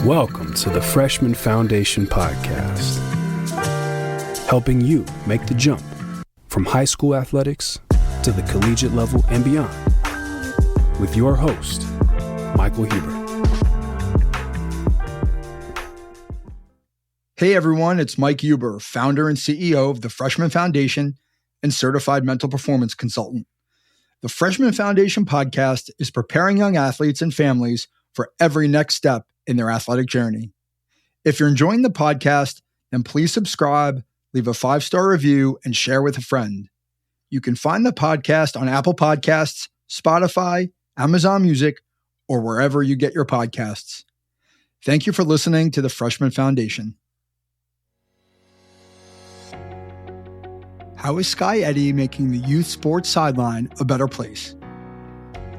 Welcome to the Freshman Foundation Podcast, helping you make the jump from high school athletics to the collegiate level and beyond, with your host, Michael Huber. Hey everyone, it's Mike Huber, founder and CEO of the Freshman Foundation and certified mental performance consultant. The Freshman Foundation Podcast is preparing young athletes and families for every next step in their athletic journey. If you're enjoying the podcast, then please subscribe, leave a 5-star review, and share with a friend. You can find the podcast on Apple Podcasts, Spotify, Amazon Music, or wherever you get your podcasts. Thank you for listening to the Freshman Foundation. How is Skye Eddy making the youth sports sideline a better place?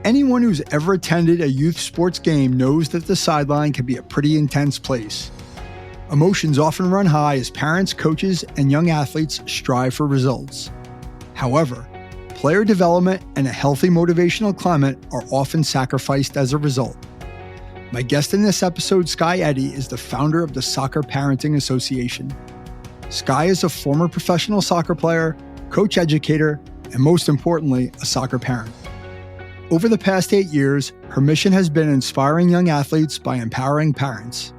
Anyone who's ever attended a youth sports game knows that the sideline can be a pretty intense place. Emotions often run high as parents, coaches, and young athletes strive for results. However, player development and a healthy motivational climate are often sacrificed as a result. My guest in this episode, Skye Eddy, is the founder of the Soccer Parenting Association. Skye is a former professional soccer player, coach educator, and most importantly, a soccer parent. Over the past 8 years, her mission has been inspiring young athletes by empowering parents.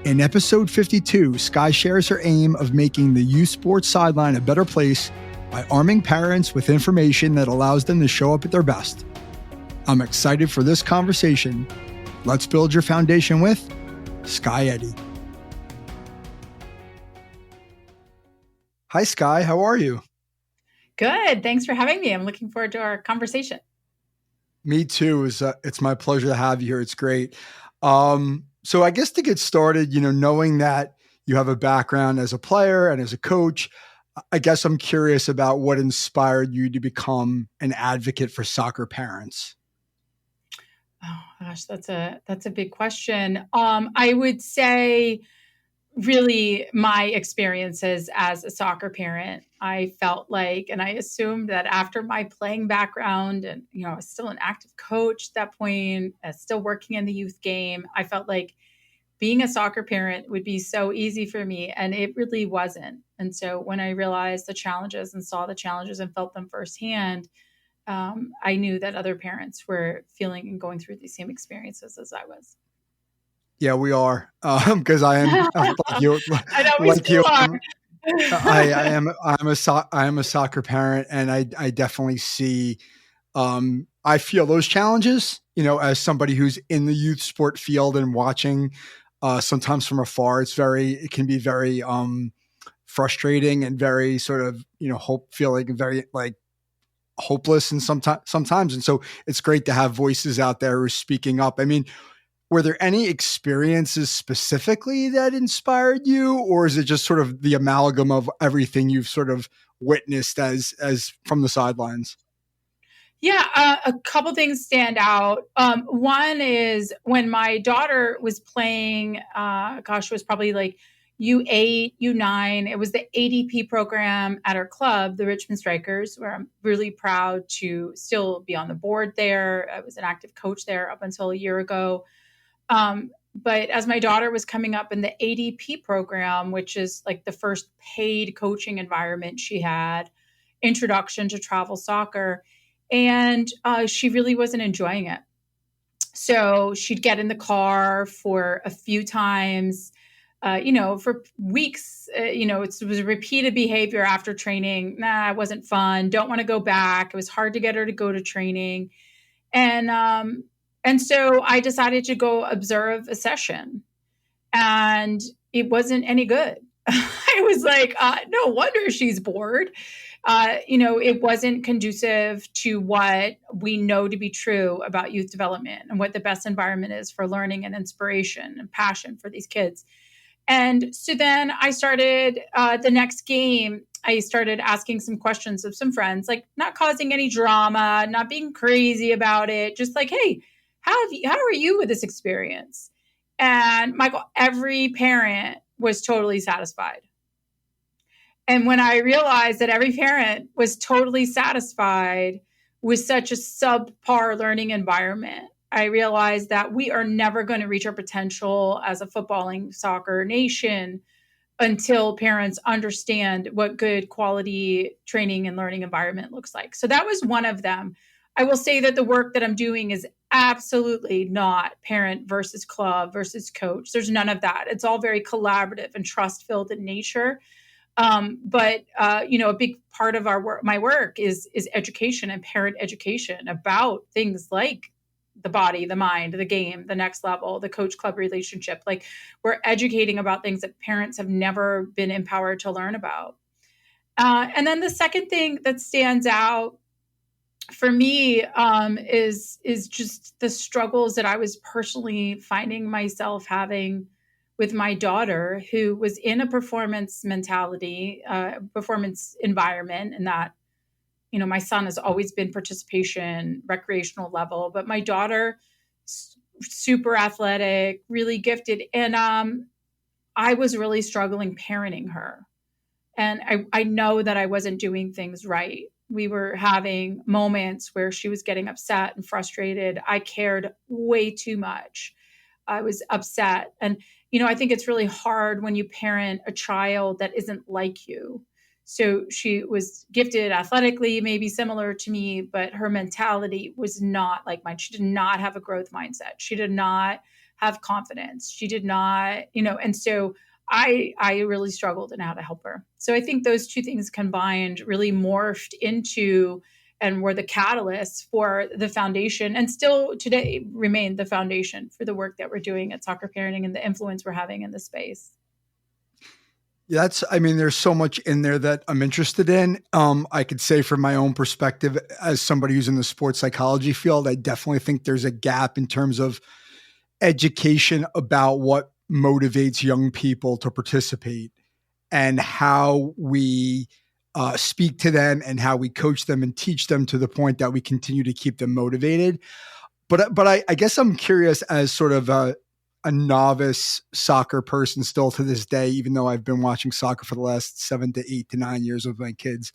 In episode 52, Skye shares her aim of making the youth sports sideline a better place by arming parents with information that allows them to show up at their best. I'm excited for this conversation. Let's build your foundation with Skye Eddy. Hi, Skye. How are you? Good. Thanks for having me. I'm looking forward to our conversation. Me too. It's my pleasure to have you here. It's great. So I guess to get started, knowing that you have a background as a player and as a coach, I guess I'm curious about what inspired you to become an advocate for soccer parents. Oh gosh, that's a big question. I would say really my experiences as a soccer parent. I felt like, and I assumed that after my playing background and, I was still an active coach at that point, still working in the youth game, I felt like being a soccer parent would be so easy for me. And it really wasn't. And so when I realized the challenges and saw the challenges and felt them firsthand, I knew that other parents were feeling and going through the same experiences as I was. Yeah, we are. Because I am like you. I know we still are. I am a soccer parent, and I definitely see. I feel those challenges. As somebody who's in the youth sport field and watching, sometimes from afar, it can be very frustrating and very sort of feeling very like hopeless and sometimes. And so it's great to have voices out there who are speaking up. I mean, were there any experiences specifically that inspired you, or is it just sort of the amalgam of everything you've sort of witnessed as from the sidelines? Yeah, a couple things stand out. One is when my daughter was playing, it was probably like U8, U9. It was the ADP program at our club, the Richmond Strikers, where I'm really proud to still be on the board there. I was an active coach there up until a year ago. But as my daughter was coming up in the ADP program, which is like the first paid coaching environment she had, introduction to travel soccer, and she really wasn't enjoying it. So she'd get in the car for a few times, for weeks, it was a repeated behavior after training. Nah, it wasn't fun. Don't want to go back. It was hard to get her to go to training. And so I decided to go observe a session, and it wasn't any good. I was like, no wonder she's bored. It wasn't conducive to what we know to be true about youth development and what the best environment is for learning and inspiration and passion for these kids. And so then I started the next game. I started asking some questions of some friends, like not causing any drama, not being crazy about it, just like, hey, how are you with this experience? And Michael, every parent was totally satisfied. And when I realized that every parent was totally satisfied with such a subpar learning environment, I realized that we are never going to reach our potential as a footballing soccer nation until parents understand what good quality training and learning environment looks like. So that was one of them. I will say that the work that I'm doing is absolutely not parent versus club versus coach. There's none of that. It's all very collaborative and trust filled in nature. But a big part of my work is education and parent education about things like the body, the mind, the game, the next level, the coach club relationship. Like, we're educating about things that parents have never been empowered to learn about. And then the second thing that stands out for me is just the struggles that I was personally finding myself having with my daughter, who was in a performance mentality, performance environment, and that, my son has always been participation, recreational level, but my daughter, super athletic, really gifted. And I was really struggling parenting her. And I know that I wasn't doing things right. We were having moments where she was getting upset and frustrated. I cared way too much. I was upset. And, I think it's really hard when you parent a child that isn't like you. So she was gifted athletically, maybe similar to me, but her mentality was not like mine. She did not have a growth mindset. She did not have confidence. She did not, and so I really struggled in how to help her. So I think those two things combined really morphed into and were the catalysts for the foundation, and still today remain the foundation for the work that we're doing at Soccer Parenting and the influence we're having in the space. Yeah, there's so much in there that I'm interested in. I could say from my own perspective, as somebody who's in the sports psychology field, I definitely think there's a gap in terms of education about what motivates young people to participate and how we speak to them and how we coach them and teach them to the point that we continue to keep them motivated. But I guess I'm curious, as sort of a novice soccer person still to this day, even though I've been watching soccer for the last 7 to 8 to 9 years with my kids.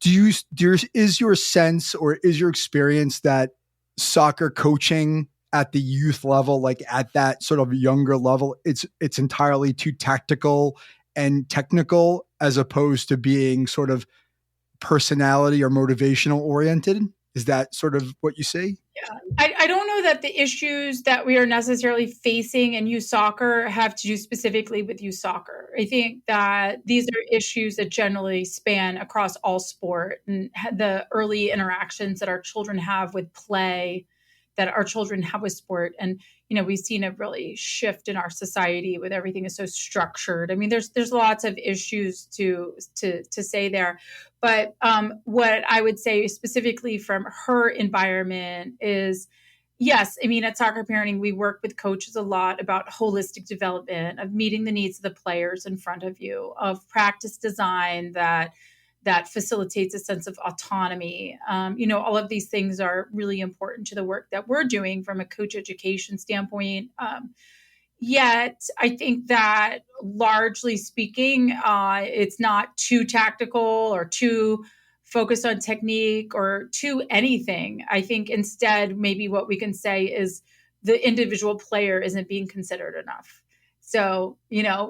Is your sense or is your experience that soccer coaching at the youth level, like at that sort of younger level, it's entirely too tactical and technical as opposed to being sort of personality or motivational oriented? Is that sort of what you see? Yeah. I don't know that the issues that we are necessarily facing in youth soccer have to do specifically with youth soccer. I think that these are issues that generally span across all sport, and the early interactions that our children have with play, that our children have with sport. And, we've seen a really shift in our society with everything is so structured. I mean, there's lots of issues to say there. But what I would say specifically from her environment is, yes, at Soccer Parenting, we work with coaches a lot about holistic development, of meeting the needs of the players in front of you, of practice design that facilitates a sense of autonomy. All of these things are really important to the work that we're doing from a coach education standpoint. Yet, I think that largely speaking, it's not too tactical or too focused on technique or too anything. I think instead, maybe what we can say is the individual player isn't being considered enough. So,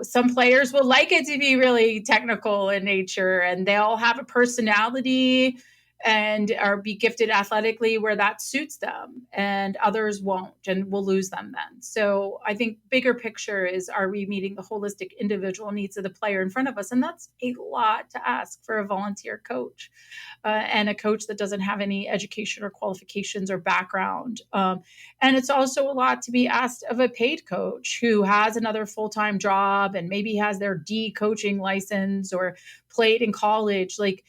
some players will like it to be really technical in nature, and they'll have a personality and or be gifted athletically where that suits them, and others won't, and we'll lose them then. So I think bigger picture is, are we meeting the holistic individual needs of the player in front of us? And that's a lot to ask for a volunteer coach and a coach that doesn't have any education or qualifications or background. And it's also a lot to be asked of a paid coach who has another full-time job and maybe has their D coaching license or played in college. Like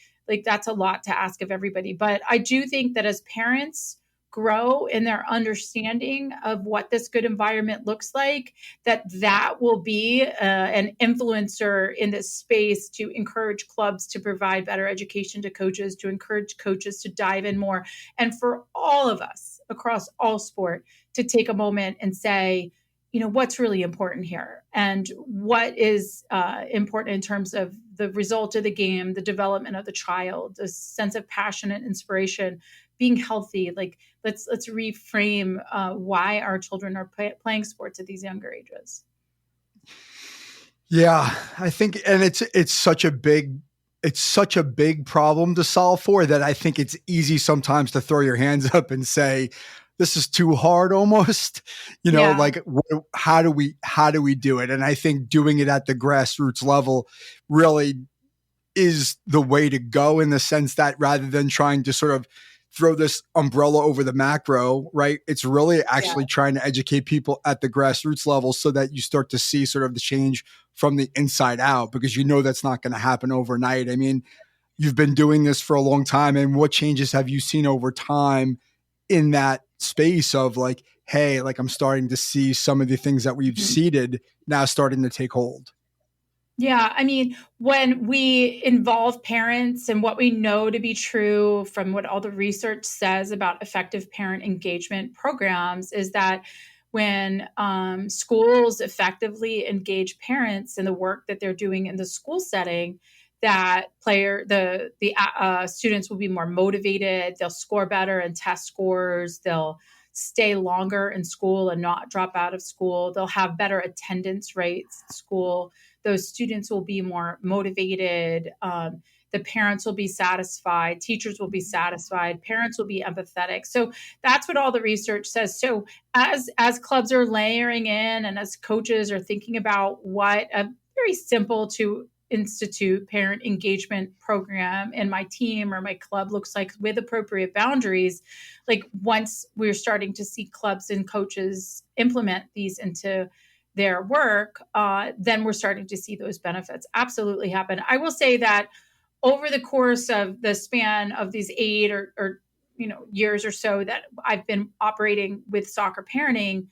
that's a lot to ask of everybody. But I do think that as parents grow in their understanding of what this good environment looks like, that will be an influencer in this space to encourage clubs to provide better education to coaches, to encourage coaches to dive in more. And for all of us across all sport to take a moment and say, what's really important here and what is important in terms of the result of the game, the development of the child, the sense of passion and inspiration, being healthy. Like let's reframe why our children are playing sports at these younger ages. Yeah, I think, and it's such a big problem to solve for, that I think it's easy sometimes to throw your hands up and say, this is too hard almost, Yeah. like how do we do it? And I think doing it at the grassroots level really is the way to go, in the sense that rather than trying to sort of throw this umbrella over the macro, right? It's really actually trying to educate people at the grassroots level so that you start to see sort of the change from the inside out, because that's not going to happen overnight. I mean, you've been doing this for a long time, and what changes have you seen over time in that space of like, hey, like I'm starting to see some of the things that we've seeded now starting to take hold? Yeah, I mean, when we involve parents and what we know to be true from what all the research says about effective parent engagement programs is that when schools effectively engage parents in the work that they're doing in the school setting, that students will be more motivated, they'll score better in test scores, they'll stay longer in school and not drop out of school, they'll have better attendance rates at school, those students will be more motivated. The parents will be satisfied. Teachers will be satisfied. Parents will be empathetic. So that's what all the research says. So as clubs are layering in, and as coaches are thinking about what a very simple to institute parent engagement program in my team or my club looks like with appropriate boundaries, like once we're starting to see clubs and coaches implement these into their work, then we're starting to see those benefits absolutely happen. I will say that over the course of the span of these 8 or years or so that I've been operating with soccer parenting,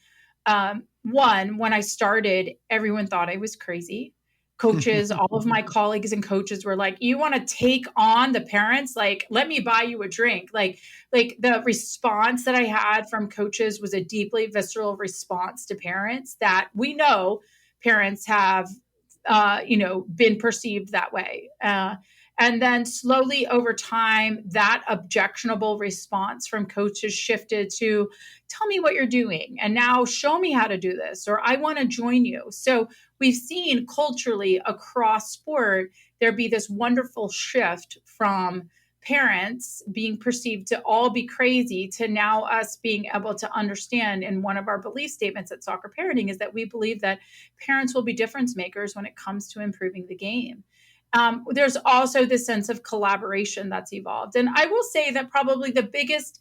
when I started, everyone thought I was crazy. Coaches, all of my colleagues and coaches were like, you want to take on the parents? Like, let me buy you a drink. Like the response that I had from coaches was a deeply visceral response to parents that we know parents have, been perceived that way. And then slowly over time, that objectionable response from coaches shifted to, tell me what you're doing. And now show me how to do this, or I want to join you. So we've seen culturally across sport, there be this wonderful shift from parents being perceived to all be crazy to now us being able to understand. And one of our belief statements at Soccer Parenting is that we believe that parents will be difference makers when it comes to improving the game. There's also this sense of collaboration that's evolved. And I will say that probably the biggest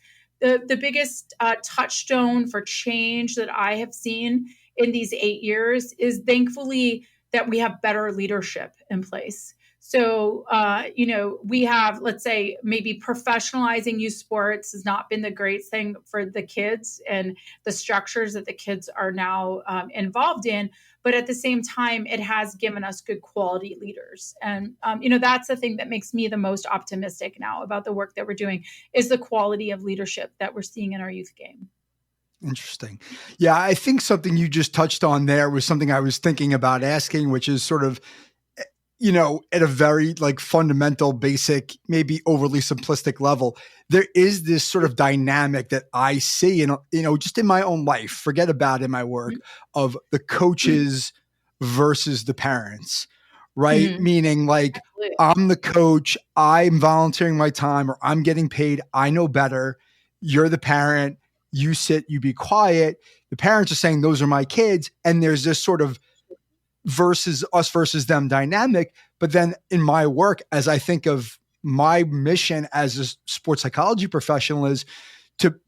touchstone for change that I have seen in these 8 years is thankfully that we have better leadership in place. So, we have, let's say, maybe professionalizing youth sports has not been the great thing for the kids and the structures that the kids are now involved in. But at the same time, it has given us good quality leaders. And, that's the thing that makes me the most optimistic now about the work that we're doing is the quality of leadership that we're seeing in our youth game. Interesting. Yeah, I think something you just touched on there was something I was thinking about asking, which is sort of, at a very like fundamental, basic, maybe overly simplistic level, there is this sort of dynamic that I see and, just in my own life, forget about in my work, of the coaches versus the parents, right? Mm-hmm. Meaning like, I'm the coach, I'm volunteering my time, or I'm getting paid, I know better. You're the parent, you sit, you be quiet. The parents are saying, those are my kids. And there's this sort of versus us versus them dynamic. But then in my work, as I think of my mission as a sports psychology professional, is to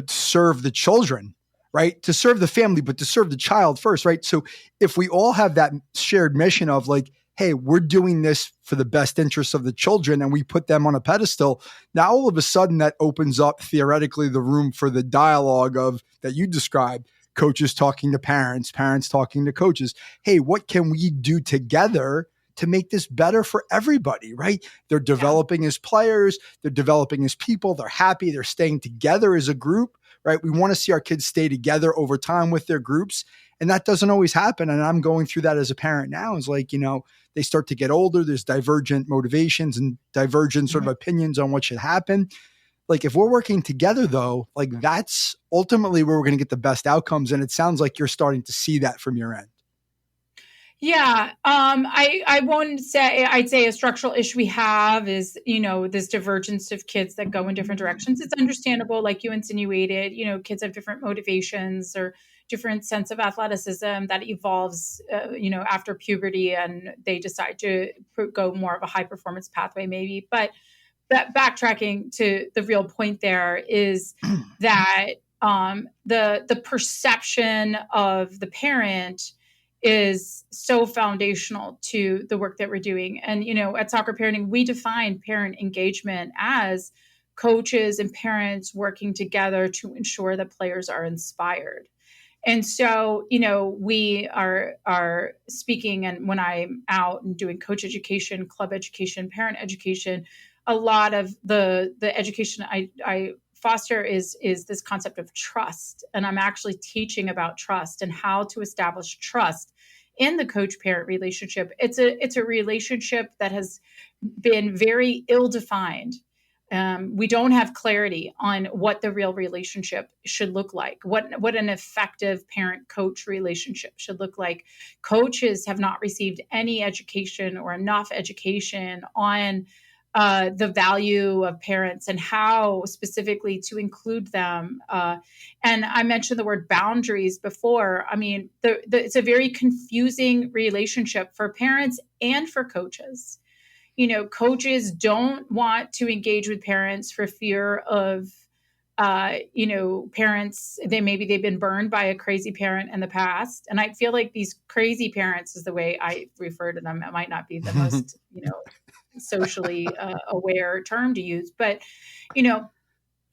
serve the children, right? To serve the family, but to serve the child first, right? So if we all have that shared mission of like, hey, we're doing this for the best interests of the children, and we put them on a pedestal, now all of a sudden that opens up theoretically the room for the dialogue of that you described. Coaches talking to parents, parents talking to coaches. Hey, what can we do together to make this better for everybody, right? They're developing as players, they're developing as people, they're happy, they're staying together as a group, right? We want to see our kids stay together over time with their groups. And that doesn't always happen. And I'm going through that as a parent now. It's like, they start to get older, there's divergent motivations and divergent sort of opinions on what should happen. like if we're working together though, like that's ultimately where we're going to get the best outcomes. And it sounds like you're starting to see that from your end. Yeah. I won't say, I'd say a structural issue we have is, this divergence of kids that go in different directions. It's understandable, like you insinuated, kids have different motivations or different sense of athleticism that evolves, after puberty, and they decide to go more of a high performance pathway maybe. But that backtracking to the real point there is that the perception of the parent is so foundational to the work that we're doing. And, at Soccer Parenting, we define parent engagement as coaches and parents working together to ensure that players are inspired. And so, we are speaking, and when I'm out and doing coach education, club education, parent education, a lot of the education I foster is this concept of trust. And I'm actually teaching about trust and how to establish trust in the coach-parent relationship. It's a relationship that has been very ill-defined. We don't have clarity on what the real relationship should look like, what an effective parent-coach relationship should look like. Coaches have not received any education or enough education on the value of parents and how specifically to include them. And I mentioned the word boundaries before. I mean, it's a very confusing relationship for parents and for coaches. Coaches don't want to engage with parents for fear of, parents, they've been burned by a crazy parent in the past. And I feel like these crazy parents is the way I refer to them. It might not be the most, socially aware term to use, but,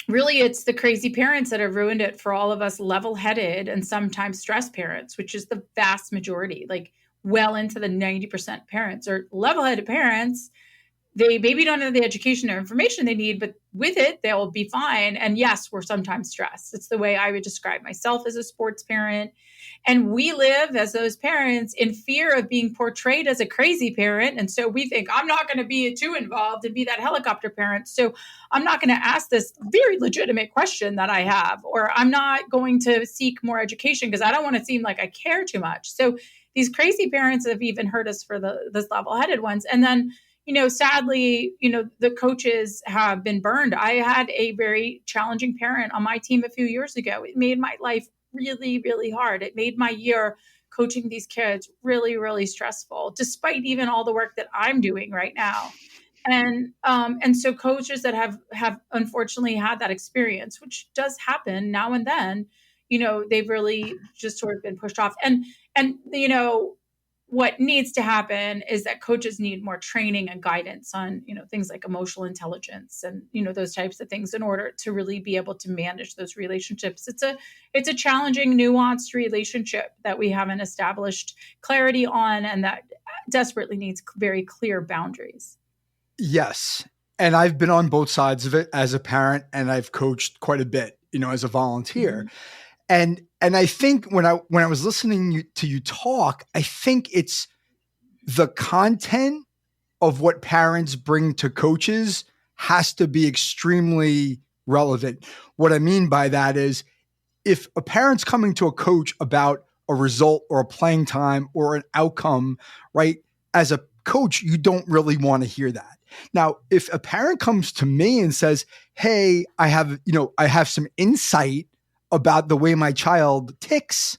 really it's the crazy parents that have ruined it for all of us level-headed and sometimes stressed parents, which is the vast majority, like well into the 90% parents are level-headed parents. They maybe don't have the education or information they need, but with it, they'll be fine. And yes, we're sometimes stressed. It's the way I would describe myself as a sports parent. And we live as those parents in fear of being portrayed as a crazy parent. And so we think, I'm not going to be too involved and be that helicopter parent. So I'm not going to ask this very legitimate question that I have, or I'm not going to seek more education because I don't want to seem like I care too much. So these crazy parents have even hurt us for this level-headed ones. And then, sadly, the coaches have been burned. I had a very challenging parent on my team a few years ago. It made my life really, really hard. It made my year coaching these kids really, really stressful, despite even all the work that I'm doing right now. And so coaches that have unfortunately had that experience, which does happen now and then, they've really just sort of been pushed off. And what needs to happen is that coaches need more training and guidance on, things like emotional intelligence and, those types of things in order to really be able to manage those relationships. It's a challenging, nuanced relationship that we haven't established clarity on, and that desperately needs very clear boundaries. Yes. And I've been on both sides of it as a parent, and I've coached quite a bit, as a volunteer. Mm-hmm. And I think when I was listening to you talk, I think it's the content of what parents bring to coaches has to be extremely relevant. What I mean by that is if a parent's coming to a coach about a result or a playing time or an outcome, right? As a coach, you don't really want to hear that. Now, if a parent comes to me and says, hey, I have some insight about the way my child ticks,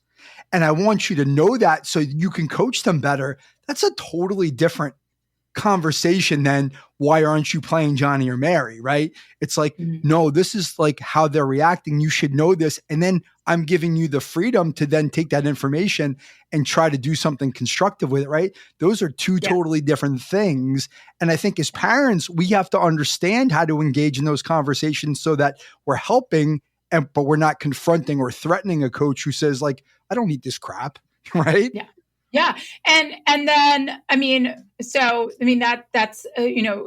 and I want you to know that so you can coach them better, that's a totally different conversation than why aren't you playing Johnny or Mary, right? It's like, no, this is like how they're reacting. You should know this. And then I'm giving you the freedom to then take that information and try to do something constructive with it, right? Those are two totally different things. And I think as parents, we have to understand how to engage in those conversations so that we're helping, but we're not confronting or threatening a coach who says like, I don't need this crap, right? Yeah. Yeah. And then, that's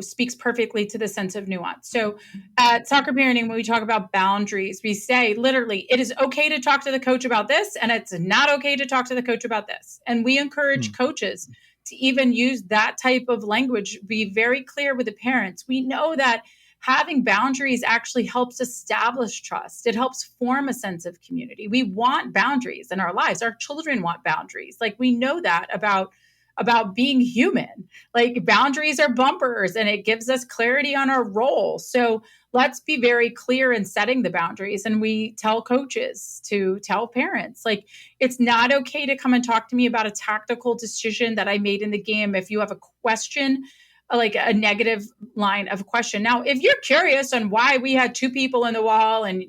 speaks perfectly to the sense of nuance. So at Soccer Parenting, when we talk about boundaries, we say literally, it is okay to talk to the coach about this, and it's not okay to talk to the coach about this. And we encourage coaches to even use that type of language, be very clear with the parents. We know that having boundaries actually helps establish trust. It helps form a sense of community. We want boundaries in our lives. Our children want boundaries. Like, we know that about being human. Like, boundaries are bumpers, and it gives us clarity on our role. So let's be very clear in setting the boundaries. And we tell coaches to tell parents, like, it's not okay to come and talk to me about a tactical decision that I made in the game. If you have a question, like a negative line of question. Now, if you're curious on why we had 2 people in the wall and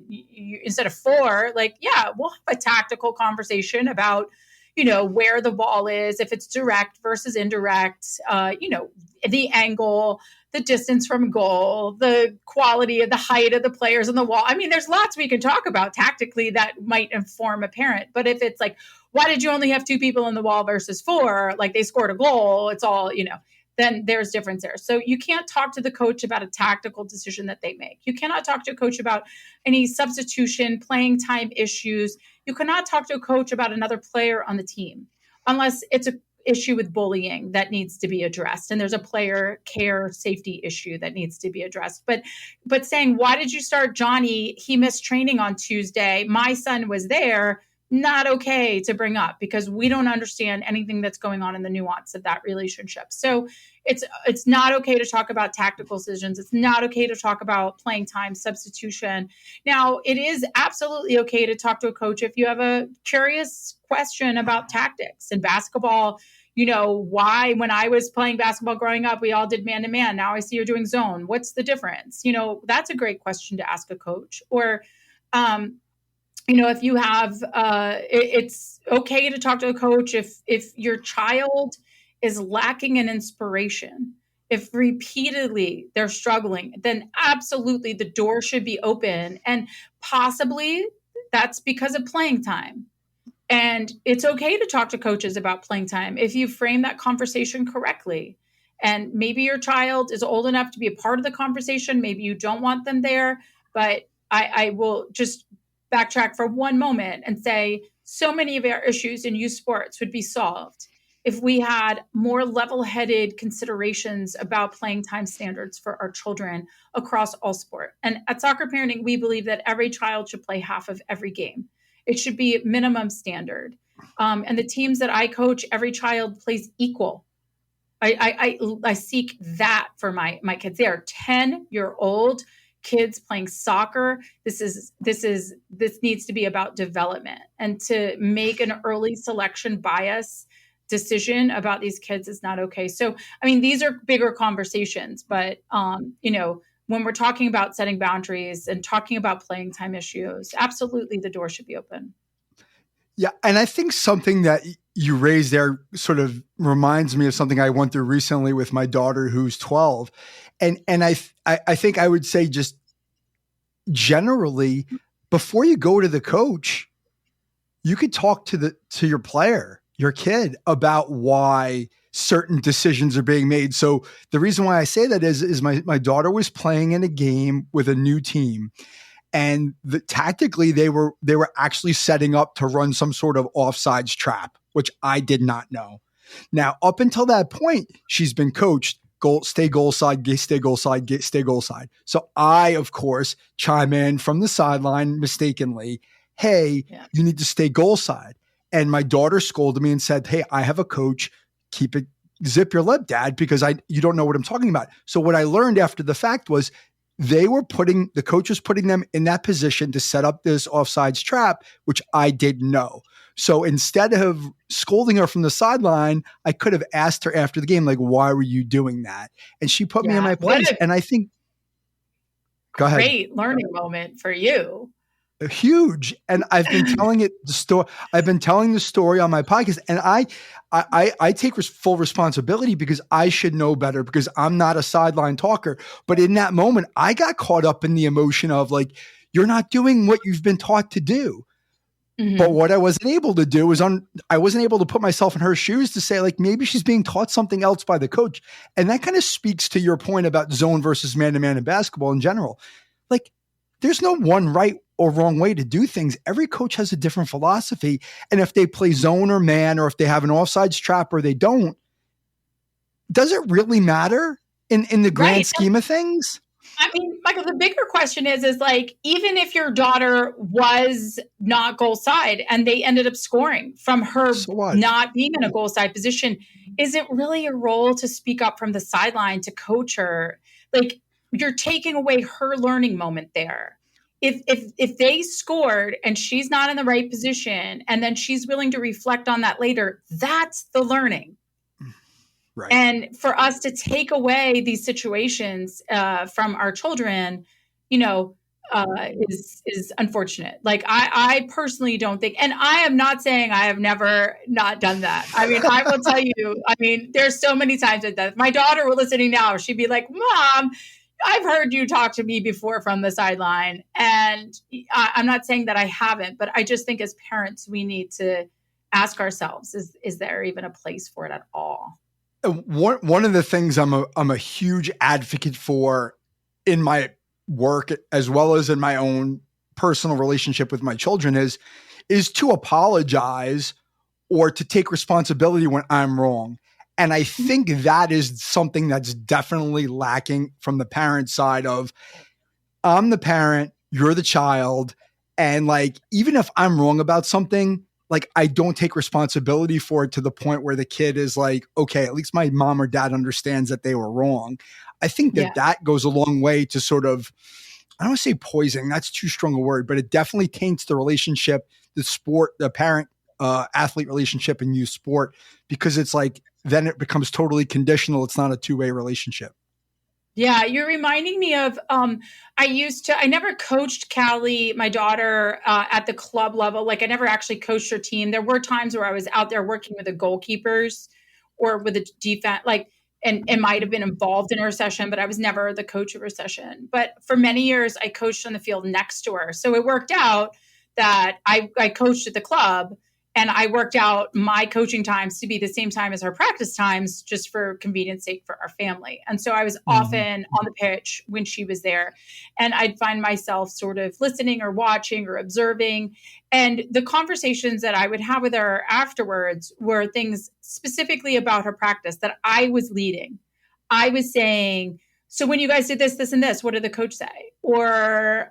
instead of 4, like, yeah, we'll have a tactical conversation about, where the ball is, if it's direct versus indirect, the angle, the distance from goal, the quality of the height of the players on the wall. I mean, there's lots we can talk about tactically that might inform a parent. But if it's like, why did you only have 2 people in the wall versus 4? Like, they scored a goal. It's all, then there's difference there. So you can't talk to the coach about a tactical decision that they make. You cannot talk to a coach about any substitution, playing time issues. You cannot talk to a coach about another player on the team unless it's an issue with bullying that needs to be addressed. And there's a player care safety issue that needs to be addressed. But saying, why did you start Johnny? He missed training on Tuesday. My son was there. Not okay to bring up, because we don't understand anything that's going on in the nuance of that relationship. So it's not okay to talk about tactical decisions. It's not okay to talk about playing time, substitution. Now, it is absolutely okay to talk to a coach if you have a curious question about tactics and basketball. Why, when I was playing basketball growing up, we all did man-to-man. Now I see you're doing zone. What's the difference? That's a great question to ask a coach. Or, if you have, it's okay to talk to a coach if your child is lacking in inspiration. If repeatedly they're struggling, then absolutely the door should be open. And possibly that's because of playing time. And it's okay to talk to coaches about playing time if you frame that conversation correctly. And maybe your child is old enough to be a part of the conversation. Maybe you don't want them there, but I will just backtrack for one moment and say, so many of our issues in youth sports would be solved if we had more level-headed considerations about playing time standards for our children across all sport. And at Soccer Parenting, we believe that every child should play half of every game. It should be minimum standard. And the teams that I coach, every child plays equal. I seek that for my kids. They are 10-year-old kids playing soccer. This needs to be about development, and to make an early selection bias decision about these kids is not okay. So, I mean, these are bigger conversations, but when we're talking about setting boundaries and talking about playing time issues, absolutely the door should be open. Yeah. And I think something that you raised there sort of reminds me of something I went through recently with my daughter, who's 12. And I think I would say, just generally, before you go to the coach, you could talk to your player, your kid, about why certain decisions are being made. So the reason why I say that is my daughter was playing in a game with a new team, and tactically they were actually setting up to run some sort of offsides trap, which I did not know. Now, up until that point, she's been coached, stay goal side, stay goal side, stay goal side. So I, of course, chime in from the sideline mistakenly, hey, you need to stay goal side. And my daughter scolded me and said, hey, I have a coach. Keep it, zip your lip, Dad, because you don't know what I'm talking about. So what I learned after the fact was the coach was putting them in that position to set up this offsides trap, which I didn't know. So instead of scolding her from the sideline, I could have asked her after the game, like, why were you doing that? And she put me in my place. And I think, go ahead. Great learning moment for you. Huge. And I've been telling the story on my podcast, and I take full responsibility because I should know better, because I'm not a sideline talker. But in that moment, I got caught up in the emotion of, like, you're not doing what you've been taught to do. Mm-hmm. But what I wasn't able to do I wasn't able to put myself in her shoes to say, like, maybe she's being taught something else by the coach. And that kind of speaks to your point about zone versus man-to-man in basketball in general. Like, there's no one right or wrong way to do things. Every coach has a different philosophy. And if they play zone or man, or if they have an offsides trap or they don't, does it really matter in the grand scheme of things? I mean, Michael, the bigger question is like, even if your daughter was not goal side and they ended up scoring from her So what? not being in a goal side position, is it really a role to speak up from the sideline to coach her? Like, you're taking away her learning moment there. If they scored and she's not in the right position and then she's willing to reflect on that later, that's the learning. Right. And for us to take away these situations from our children, you know, is unfortunate. Like I personally don't think, and I am not saying I have never not done that. I mean, I will tell you, I mean, there's so many times that my daughter were listening now, she'd be like, Mom, I've heard you talk to me before from the sideline. And I'm not saying that I haven't, but I just think as parents, we need to ask ourselves, is there even a place for it at all? One of the things I'm a huge advocate for in my work as well as in my own personal relationship with my children is to apologize or to take responsibility when I'm wrong. And I think that is something that's definitely lacking from the parent side of, I'm the parent, you're the child. And like, even if I'm wrong about something, like I don't take responsibility for it to the point where the kid is like, okay, at least my mom or dad understands that they were wrong. I think that goes a long way to sort of, I don't want to say poisoning, that's too strong a word, but it definitely taints the relationship, the sport, the parent athlete relationship in youth sport, because it's like, then it becomes totally conditional. It's not a two-way relationship. Yeah, you're reminding me of, I never coached Callie, my daughter, at the club level. Like I never actually coached her team. There were times where I was out there working with the goalkeepers or with the defense, like, and might have been involved in her session, but I was never the coach of her session. But for many years, I coached on the field next to her. So it worked out that I coached at the club. And I worked out my coaching times to be the same time as her practice times, just for convenience sake for our family. And so I was often on the pitch when she was there. And I'd find myself sort of listening or watching or observing. And the conversations that I would have with her afterwards were things specifically about her practice that I was leading. I was saying, so when you guys did this, this, and this, what did the coach say? Or,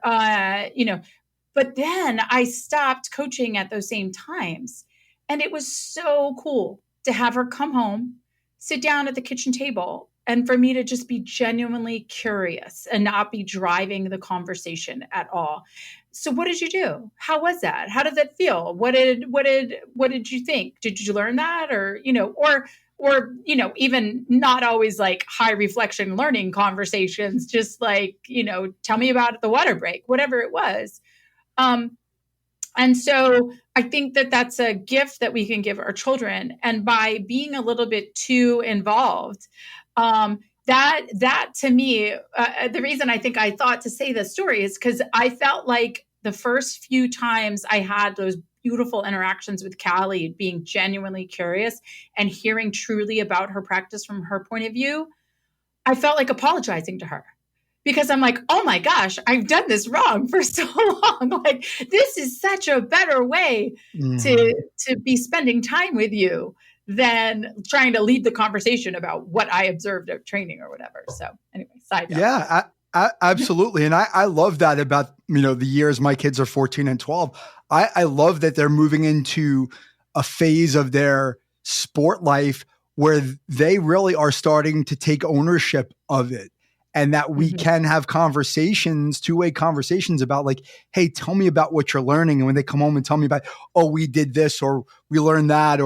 but then I stopped coaching at those same times. And it was so cool to have her come home, sit down at the kitchen table, and for me to just be genuinely curious and not be driving the conversation at all. So what did you do? How was that? How did that feel? What did you think? Did you learn that? Or, even not always like high reflection learning conversations, just like, tell me about the water break, whatever it was. And so I think that that's a gift that we can give our children. And by being a little bit too involved, that to me, the reason I think I thought to say this story is because I felt like the first few times I had those beautiful interactions with Callie, being genuinely curious and hearing truly about her practice from her point of view, I felt like apologizing to her. Because I'm like, oh my gosh, I've done this wrong for so long. Like, this is such a better way to be spending time with you than trying to lead the conversation about what I observed at training or whatever. So anyway, side note. Yeah, absolutely. And I love that about, the years my kids are 14 and 12. I love that they're moving into a phase of their sport life where they really are starting to take ownership of it. And that we can have conversations, two-way conversations about like, hey, tell me about what you're learning. And when they come home and tell me about, oh, we did this or we learned that,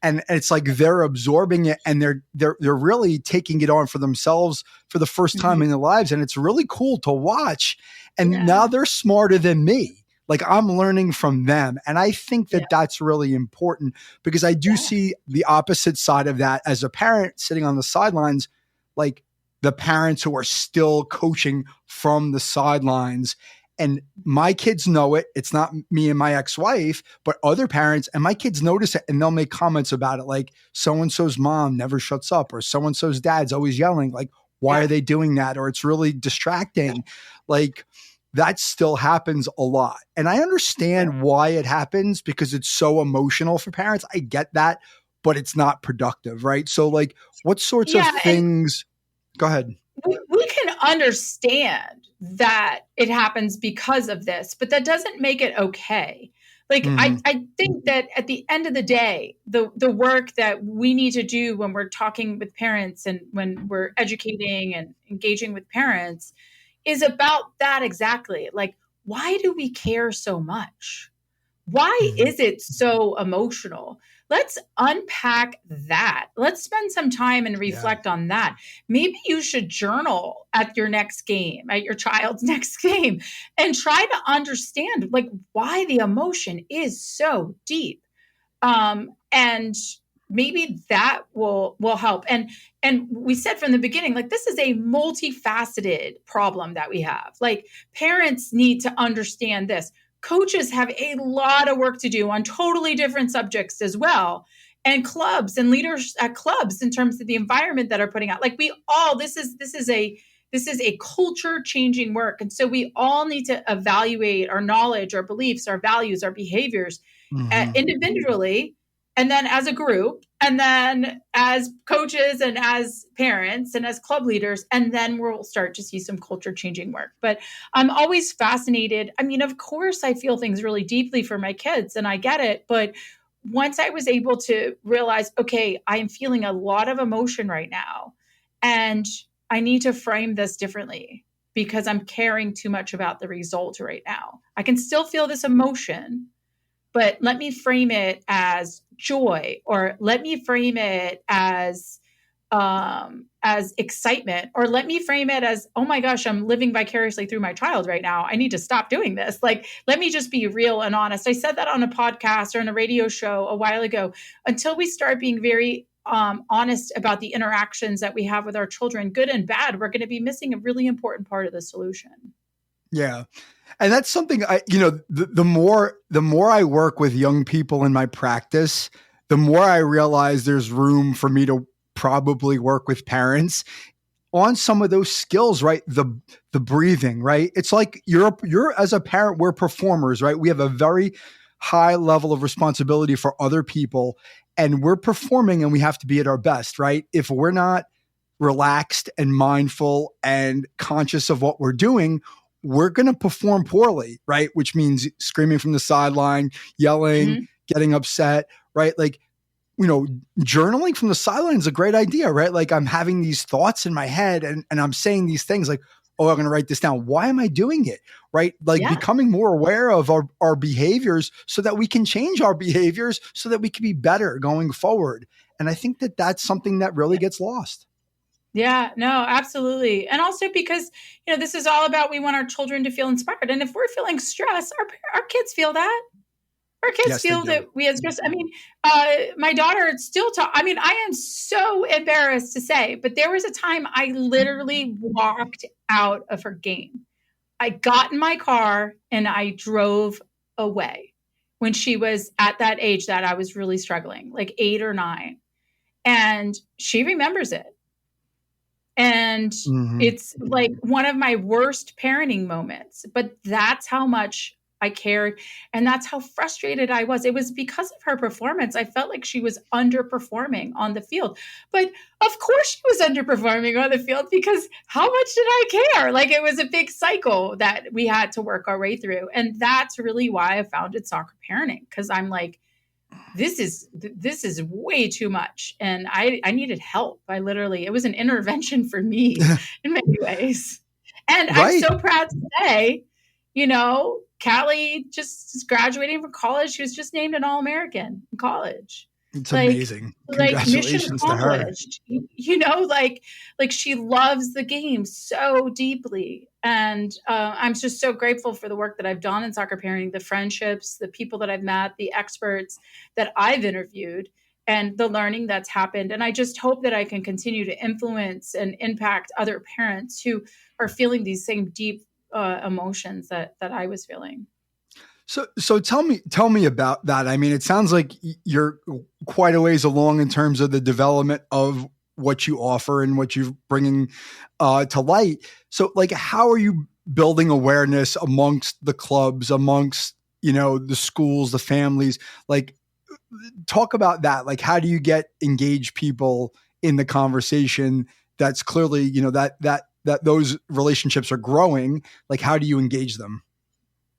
and it's like they're absorbing it and they're really taking it on for themselves for the first time in their lives. And it's really cool to watch. And now they're smarter than me. Like I'm learning from them. And I think that that's really important because I do see the opposite side of that as a parent sitting on the sidelines, like, the parents who are still coaching from the sidelines. And my kids know it. It's not me and my ex-wife, but other parents, and my kids notice it and they'll make comments about it. Like so-and-so's mom never shuts up or so-and-so's dad's always yelling. Like, why are they doing that? Or it's really distracting. Like that still happens a lot. And I understand why it happens because it's so emotional for parents. I get that, but it's not productive. Right. So like what sorts of things... Go ahead. We can understand that it happens because of this, but that doesn't make it okay. Like, I think that at the end of the day, the work that we need to do when we're talking with parents and when we're educating and engaging with parents is about that exactly. Like, why do we care so much? Why is it so emotional? Let's unpack that. Let's spend some time and reflect on that. Maybe you should journal at your next game, at your child's next game, and try to understand like why the emotion is so deep. And maybe that will help. And we said from the beginning, like this is a multifaceted problem that we have. Like parents need to understand this. Coaches have a lot of work to do on totally different subjects as well. And clubs and leaders at clubs in terms of the environment that are putting out, like we all, this is a culture changing work. And so we all need to evaluate our knowledge, our beliefs, our values, our behaviors individually, and then as a group, and then as coaches and as parents and as club leaders, and then we'll start to see some culture changing work. But I'm always fascinated. I mean, of course, I feel things really deeply for my kids and I get it. But once I was able to realize, okay, I'm feeling a lot of emotion right now, and I need to frame this differently because I'm caring too much about the result right now. I can still feel this emotion, but let me frame it as joy, or let me frame it as excitement, or let me frame it as, oh my gosh, I'm living vicariously through my child right now. I need to stop doing this. Like, let me just be real and honest. I said that on a podcast or on a radio show a while ago. Until we start being very honest about the interactions that we have with our children, good and bad, we're going to be missing a really important part of the solution. Yeah. And that's something the more I work with young people in my practice, the more I realize there's room for me to probably work with parents on some of those skills, right? The breathing, right? It's like you're as a parent, we're performers, right? We have a very high level of responsibility for other people, and we're performing and we have to be at our best, right? If we're not relaxed and mindful and conscious of what we're doing, we're going to perform poorly, right? Which means screaming from the sideline, yelling, getting upset, right? Like, journaling from the sideline is a great idea, right? Like I'm having these thoughts in my head and I'm saying these things like, oh, I'm going to write this down. Why am I doing it? Right? Like becoming more aware of our behaviors so that we can change our behaviors so that we can be better going forward. And I think that that's something that really gets lost. Yeah, no, absolutely. And also because, this is all about, we want our children to feel inspired. And if we're feeling stress, our kids feel that. Our kids feel that we as stress. I mean, my daughter still I am so embarrassed to say, but there was a time I literally walked out of her game. I got in my car and I drove away when she was at that age that I was really struggling, like 8 or 9. And she remembers it. And it's like one of my worst parenting moments, but that's how much I cared. And that's how frustrated I was. It was because of her performance. I felt like she was underperforming on the field, but of course she was underperforming on the field because how much did I care? Like it was a big cycle that we had to work our way through. And that's really why I founded Soccer Parenting. Cause I'm like, this is way too much. And I needed help. It was an intervention for me in many ways. And I'm so proud to say, Callie just is graduating from college. She was just named an All-American in college. It's amazing. Congratulations to her. Like she loves the game so deeply. And I'm just so grateful for the work that I've done in soccer parenting, the friendships, the people that I've met, the experts that I've interviewed, and the learning that's happened. And I just hope that I can continue to influence and impact other parents who are feeling these same deep emotions that I was feeling. So tell me about that. I mean, it sounds like you're quite a ways along in terms of the development of what you offer and what you're bringing to light. So like, how are you building awareness amongst the clubs, amongst, the schools, the families? Like, talk about that. Like, how do you get engaged people in the conversation? That's clearly, that that those relationships are growing, like how do you engage them?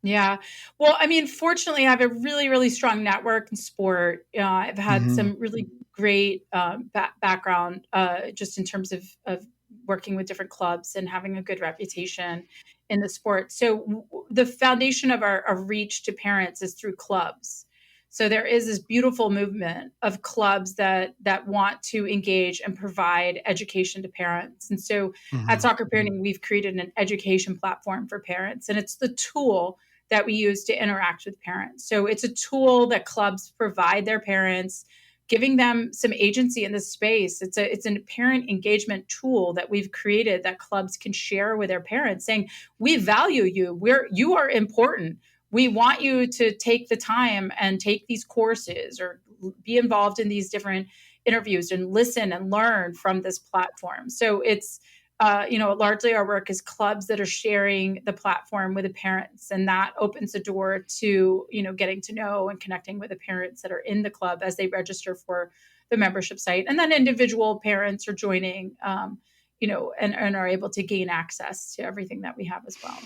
Yeah. Well, I mean, fortunately, I have a really, really strong network in sport. I've had some really great background just in terms of working with different clubs and having a good reputation in the sport. So the foundation of our reach to parents is through clubs. So there is this beautiful movement of clubs that want to engage and provide education to parents. And so at Soccer Parenting, we've created an education platform for parents, and it's the tool that we use to interact with parents. So it's a tool that clubs provide their parents, giving them some agency in this space. It's a parent engagement tool that we've created that clubs can share with their parents, saying, we value you. You are important. We want you to take the time and take these courses or be involved in these different interviews and listen and learn from this platform. So it's largely our work is clubs that are sharing the platform with the parents, and that opens the door to, getting to know and connecting with the parents that are in the club as they register for the membership site. And then individual parents are joining, and are able to gain access to everything that we have as well.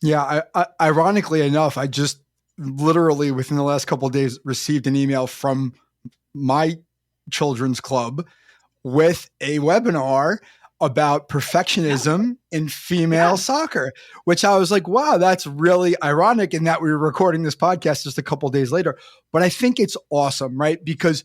Yeah. Ironically enough, I just literally within the last couple of days received an email from my children's club with a webinar about perfectionism in female soccer, which I was like, wow, that's really ironic in that we were recording this podcast just a couple of days later. But I think it's awesome, right? Because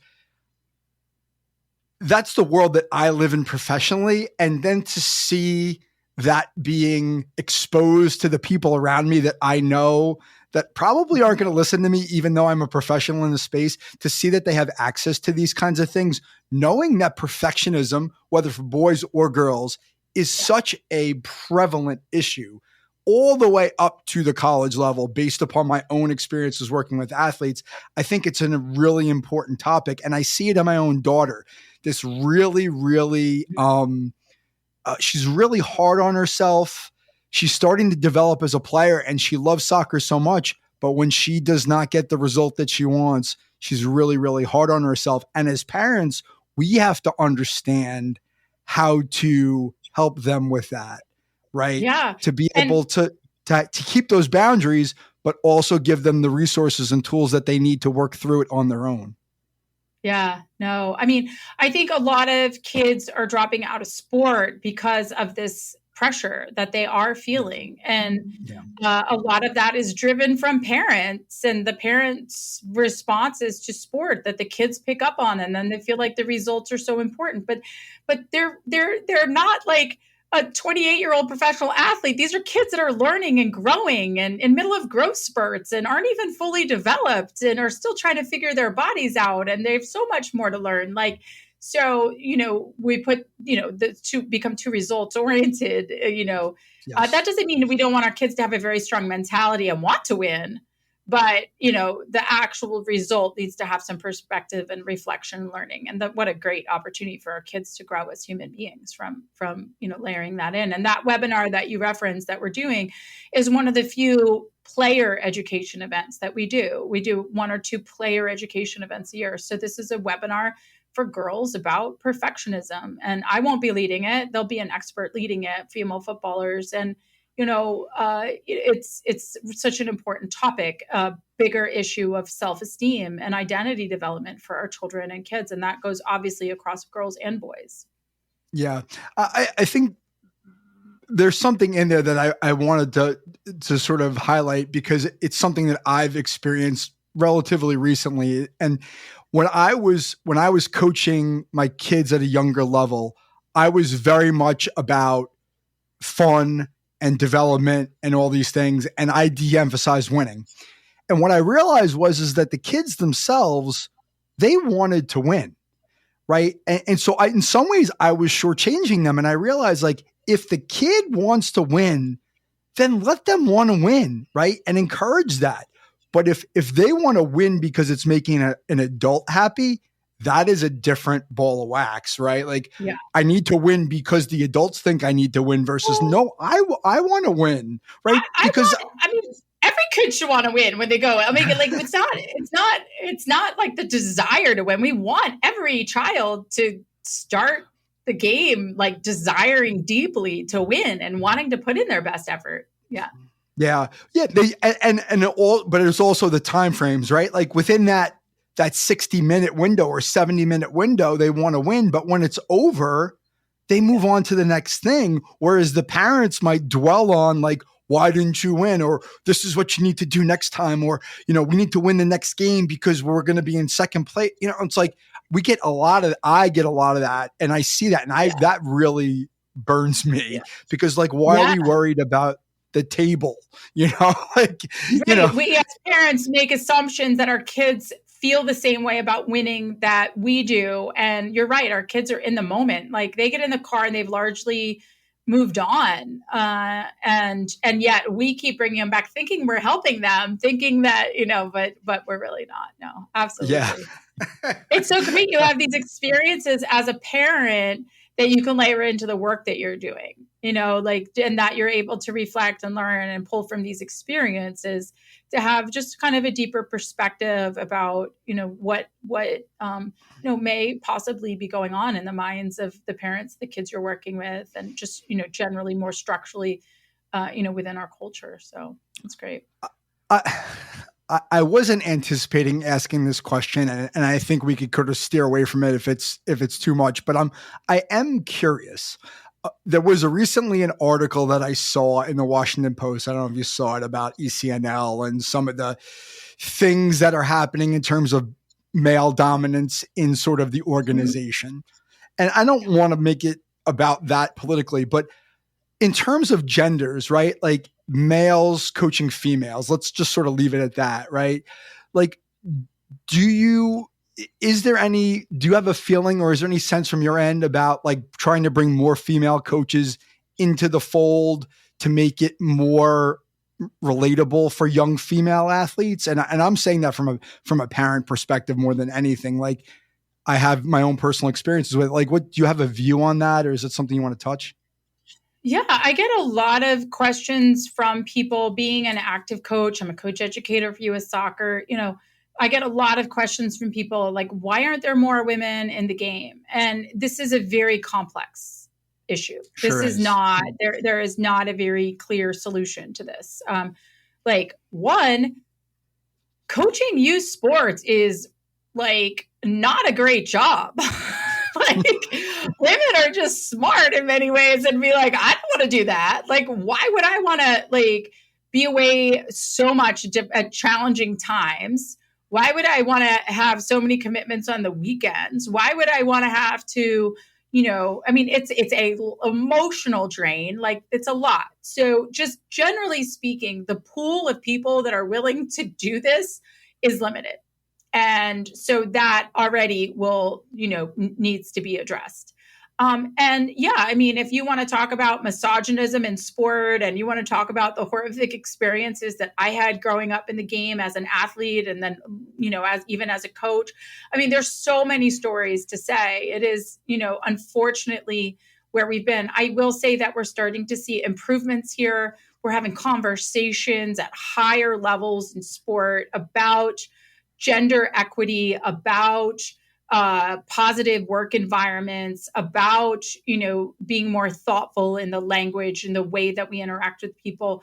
that's the world that I live in professionally. And then to see that being exposed to the people around me that I know that probably aren't going to listen to me, even though I'm a professional in the space, to see that they have access to these kinds of things, knowing that perfectionism, whether for boys or girls, is such a prevalent issue all the way up to the college level based upon my own experiences working with athletes. I think it's a really important topic. And I see it in my own daughter, this really, really, she's really hard on herself. She's starting to develop as a player and she loves soccer so much, but when she does not get the result that she wants, she's really, really hard on herself. And as parents, we have to understand how to help them with that, right? Yeah. To be able to keep those boundaries, but also give them the resources and tools that they need to work through it on their own. Yeah, no, I mean, I think a lot of kids are dropping out of sport because of this pressure that they are feeling. And a lot of that is driven from parents and the parents' responses to sport that the kids pick up on. And then they feel like the results are so important, but they're not like a 28-year-old professional athlete. These are kids that are learning and growing and in middle of growth spurts and aren't even fully developed and are still trying to figure their bodies out. And they have so much more to learn. So, we put, the two become too results oriented, that doesn't mean we don't want our kids to have a very strong mentality and want to win. But, the actual result needs to have some perspective and reflection and learning. And what a great opportunity for our kids to grow as human beings from layering that in. And that webinar that you referenced that we're doing is one of the few player education events that we do. We do 1 or 2 player education events a year. So this is a webinar for girls about perfectionism. And I won't be leading it. There'll be an expert leading it, female footballers. And it's such an important topic, a bigger issue of self-esteem and identity development for our children and kids. And that goes obviously across girls and boys. Yeah. I think there's something in there that I wanted to sort of highlight because it's something that I've experienced relatively recently. And when I was coaching my kids at a younger level, I was very much about fun and development and all these things. And I de-emphasized winning. And what I realized is that the kids themselves, they wanted to win. Right. And so in some ways I was shortchanging them. And I realized if the kid wants to win, then let them want to win. Right. And encourage that. But if they want to win because it's making an adult happy, that is a different ball of wax, right? I need to win because the adults think I need to win versus no, I want to win, right? Every kid should want to win when they go. It's not like the desire to win. We want every child to start the game, like desiring deeply to win and wanting to put in their best effort. Yeah. Yeah. Yeah. But it's also the time frames, right? Like within that 60-minute window or 70-minute window, they want to win. But when it's over, they move on to the next thing. Whereas the parents might dwell on like, why didn't you win? Or this is what you need to do next time. Or, we need to win the next game because we're going to be in second place. It's like I get a lot of that, and I see that. And that really burns me because like, why are we worried about the table? Like, right. We as parents make assumptions that our kids feel the same way about winning that we do. And you're right. Our kids are in the moment. Like they get in the car and they've largely moved on. And yet we keep bringing them back thinking we're helping them, thinking that, but we're really not. No, absolutely. Yeah. It's so great. You have these experiences as a parent that you can layer into the work that you're doing, and that you're able to reflect and learn and pull from these experiences to have just kind of a deeper perspective about, what may possibly be going on in the minds of the parents, the kids you're working with, and just, generally more structurally, within our culture. So it's great. I wasn't anticipating asking this question, and I think we could kind of steer away from it if it's too much. But I am curious. There was recently an article that I saw in the Washington Post. I don't know if you saw it, about ECNL and some of the things that are happening in terms of male dominance in sort of the organization. And I don't want to make it about that politically, but in terms of genders, right? Like males coaching females, let's just sort of leave it at that, right? Like, do you have a feeling, or is there any sense from your end about like trying to bring more female coaches into the fold to make it more relatable for young female athletes? And I'm saying that from a parent perspective more than anything. Like I have my own personal experiences with, like, what do you have a view on that? Or is it something you want to touch? Yeah, I get a lot of questions from people. Being an active coach, I'm a coach educator for U.S. Soccer. I get a lot of questions from people like, why aren't there more women in the game? And this is a very complex issue. This is not, there is not a very clear solution to this. One, coaching youth sports is like not a great job. Like women are just smart in many ways and be like, I don't want to do that. Like, why would I want to be away so much at challenging times? Why would I want to have so many commitments on the weekends? Why would I want to have to, it's a emotional drain. Like it's a lot. So just generally speaking, the pool of people that are willing to do this is limited. And so that already will, needs to be addressed. If you want to talk about misogynism in sport and you want to talk about the horrific experiences that I had growing up in the game as an athlete and then, as a coach, there's so many stories to say. It is, unfortunately where we've been. I will say that we're starting to see improvements here. We're having conversations at higher levels in sport about gender equity, about positive work environments, about, being more thoughtful in the language and the way that we interact with people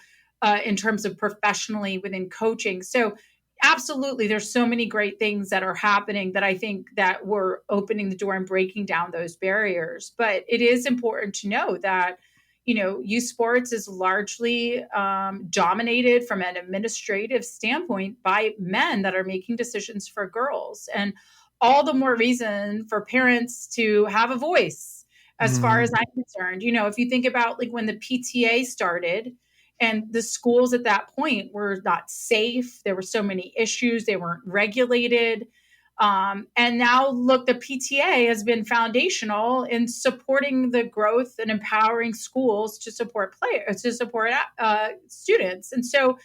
in terms of professionally within coaching. So absolutely, there's so many great things that are happening that I think that we're opening the door and breaking down those barriers. But it is important to know that, youth sports is largely dominated from an administrative standpoint by men that are making decisions for girls. And all the more reason for parents to have a voice as far as I'm concerned. If you think about when the PTA started and the schools at that point were not safe, there were so many issues, they weren't regulated. And now look, the PTA has been foundational in supporting the growth and empowering schools to support players, to support students. And so,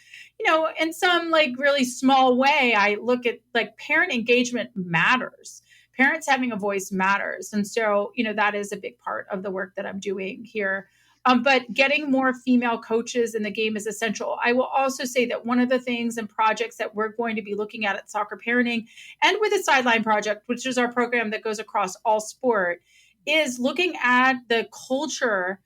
in some really small way, I look at parent engagement matters. Parents having a voice matters. And so, that is a big part of the work that I'm doing here. But getting more female coaches in the game is essential. I will also say that one of the things and projects that we're going to be looking at Soccer Parenting and with the Sideline Project, which is our program that goes across all sport, is looking at the culture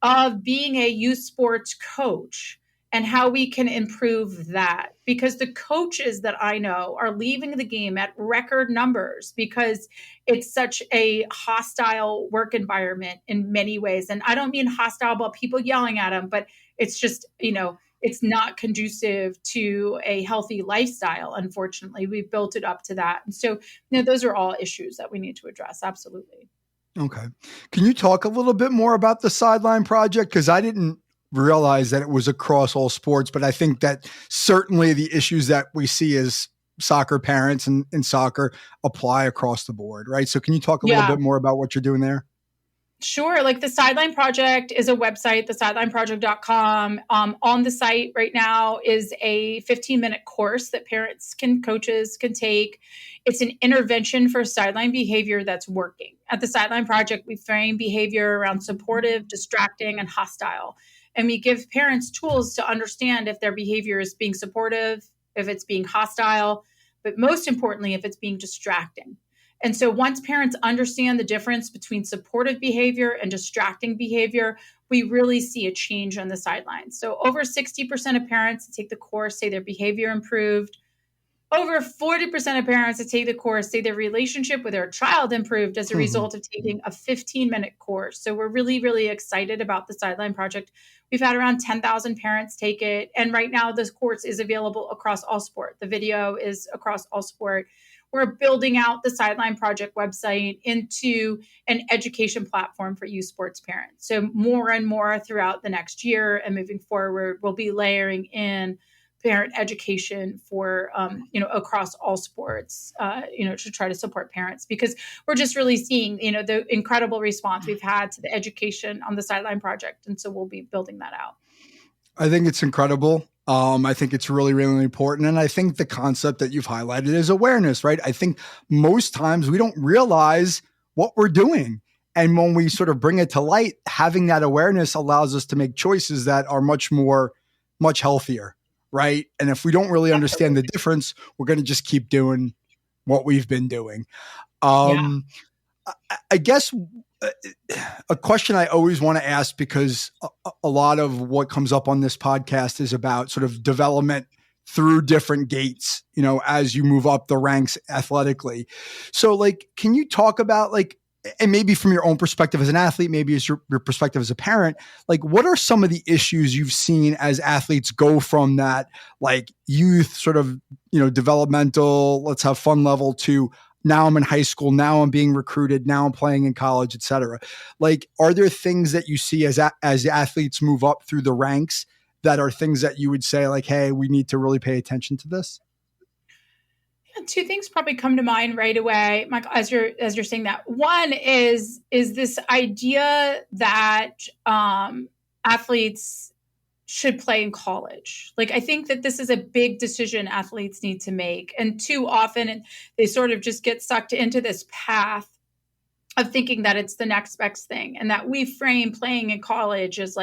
of being a youth sports coach and how we can improve that. Because the coaches that I know are leaving the game at record numbers because it's such a hostile work environment in many ways. And I don't mean hostile about people yelling at them, but it's just, it's not conducive to a healthy lifestyle. Unfortunately, we've built it up to that. And so, those are all issues that we need to address. Absolutely. Okay. Can you talk a little bit more about the Sideline Project? Because I didn't realize that it was across all sports, but I think that certainly the issues that we see as soccer parents and in soccer apply across the board, right? So can you talk a little bit more about what you're doing there? Sure. Like the Sideline Project is a website, thesideline.project.com. On the site right now is a 15-minute course that coaches can take. It's an intervention for sideline behavior that's working. At the Sideline Project, we frame behavior around supportive, distracting, and hostile. And we give parents tools to understand if their behavior is being supportive, if it's being hostile, but most importantly, if it's being distracting. And so once parents understand the difference between supportive behavior and distracting behavior, we really see a change on the sidelines. So over 60% of parents that take the course say their behavior improved. Over 40% of parents that take the course say their relationship with their child improved as a result of taking a 15-minute course. So we're really, really excited about the Sideline Project. We've had around 10,000 parents take it. And right now, this course is available across all sport. The video is across all sport. We're building out the Sideline Project website into an education platform for youth sports parents. So more and more throughout the next year and moving forward, we'll be layering in parent education for, across all sports, to try to support parents, because we're just really seeing, the incredible response we've had to the education on the Sideline Project. And so we'll be building that out. I think it's incredible. I think it's really, really important. And I think the concept that you've highlighted is awareness, right? I think most times we don't realize what we're doing. And when we sort of bring it to light, having that awareness allows us to make choices that are much healthier, right? And if we don't really understand the difference, we're going to just keep doing what we've been doing. I guess a question I always want to ask, because a lot of what comes up on this podcast is about sort of development through different gates, as you move up the ranks athletically. So can you talk about and maybe from your own perspective as an athlete, maybe as your perspective as a parent, what are some of the issues you've seen as athletes go from that youth sort of, developmental, let's have fun level to now I'm in high school, now I'm being recruited, now I'm playing in college, et cetera. Are there things that you see as athletes move up through the ranks that are things that you would say hey, we need to really pay attention to this? Two things probably come to mind right away, Michael, as you're saying that. One is this idea that athletes should play in college. I think that this is a big decision athletes need to make. And too often they sort of just get sucked into this path of thinking that it's the next best thing, and that we frame playing in college as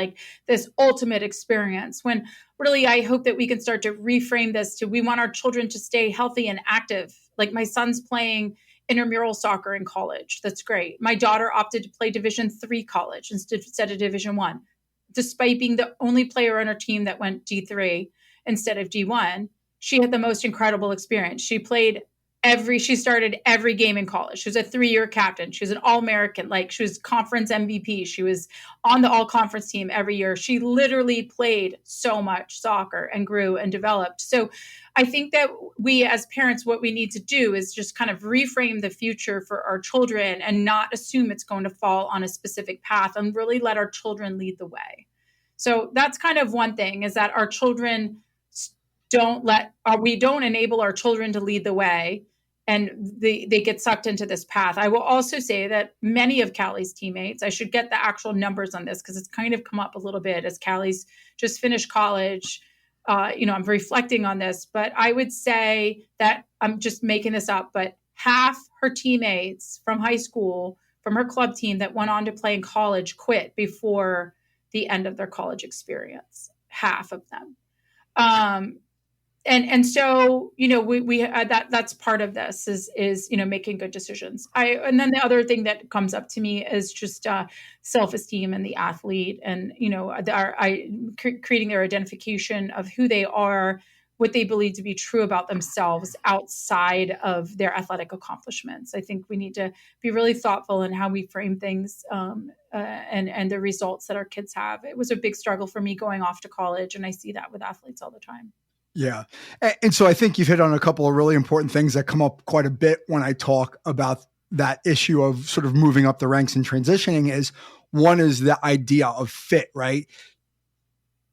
this ultimate experience, when really I hope that we can start to reframe this to, we want our children to stay healthy and active. My son's playing intramural soccer in college. That's great. My daughter opted to play Division III college instead of Division I. Despite being the only player on her team that went D3 instead of D1, she had the most incredible experience. She started every game in college. She was a 3-year captain. She was an All-American. She was conference MVP. She was on the all-conference team every year. She literally played so much soccer and grew and developed. So I think that we as parents, what we need to do is just kind of reframe the future for our children and not assume it's going to fall on a specific path, and really let our children lead the way. So that's kind of one thing, is that our children we don't enable our children to lead the way, and they get sucked into this path. I will also say that many of Callie's teammates, I should get the actual numbers on this because it's kind of come up a little bit as Callie's just finished college. I'm reflecting on this, but I would say that I'm just making this up, but half her teammates from high school, from her club team that went on to play in college, quit before the end of their college experience. Half of them. and so, that's part of this is, making good decisions. And then the other thing that comes up to me is just self-esteem and the athlete, and, creating their identification of who they are, what they believe to be true about themselves outside of their athletic accomplishments. I think we need to be really thoughtful in how we frame things, and the results that our kids have. It was a big struggle for me going off to college, and I see that with athletes all the time. Yeah. And so I think you've hit on a couple of really important things that come up quite a bit when I talk about that issue of sort of moving up the ranks and transitioning. Is one is the idea of fit, right?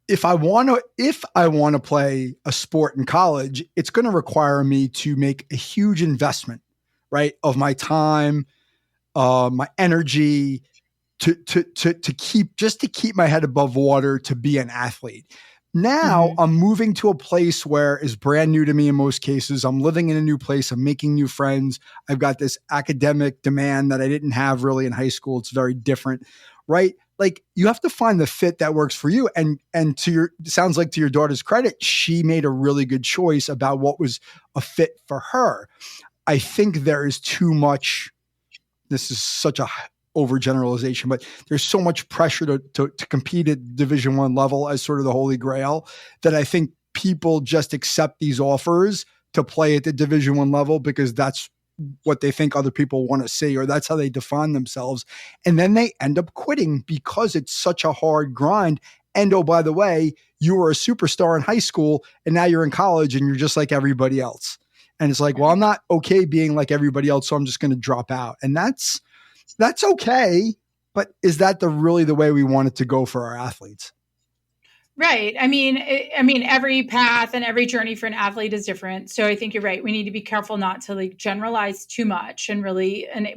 If I want to play a sport in college, it's going to require me to make a huge investment, right? Of my time, my energy, to keep my head above water, to be an athlete. Now I'm moving to a place where is brand new to me in most cases. I'm living in a new place. I'm making new friends. I've got this academic demand that I didn't have really in high school. It's very different, right? Like, you have to find the fit that works for you. And sounds like to your daughter's credit, she made a really good choice about what was a fit for her. I think there is too much. This is such a overgeneralization, but there's so much pressure to compete at Division I level as sort of the holy grail, that I think people just accept these offers to play at the Division I level because that's what they think other people want to see, or that's how they define themselves. And then they end up quitting because it's such a hard grind. And oh, by the way, you were a superstar in high school and now you're in college and you're just like everybody else. And it's like, well, I'm not okay being like everybody else, so I'm just going to drop out. And that's okay. But is that really the way we want it to go for our athletes? Right. I mean, every path and every journey for an athlete is different. So I think you're right. We need to be careful not to generalize too much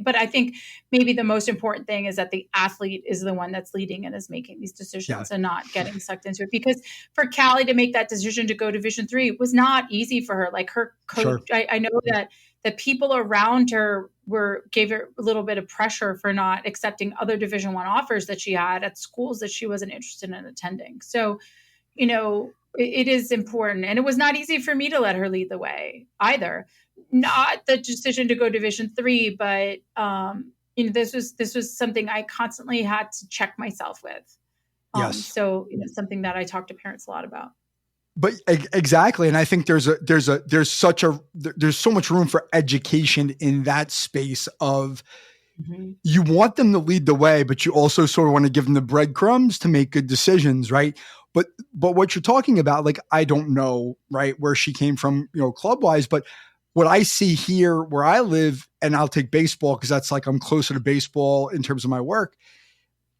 but I think maybe the most important thing is that the athlete is the one that's leading and is making these decisions and not getting sucked into it. Because for Callie to make that decision to go Division III was not easy for her. Like, her coach, sure. I know that the people around her gave her a little bit of pressure for not accepting other Division I offers that she had at schools that she wasn't interested in attending. So, it is important. And it was not easy for me to let her lead the way either. Not the decision to go Division III, but, this was something I constantly had to check myself with. Yes. So, something that I talk to parents a lot about. But exactly. And I think there's so much room for education in that space of, you want them to lead the way, but you also sort of want to give them the breadcrumbs to make good decisions. Right. But what you're talking about, like, I don't know, right, where she came from, club wise, but what I see here where I live, and I'll take baseball because that's like, I'm closer to baseball in terms of my work.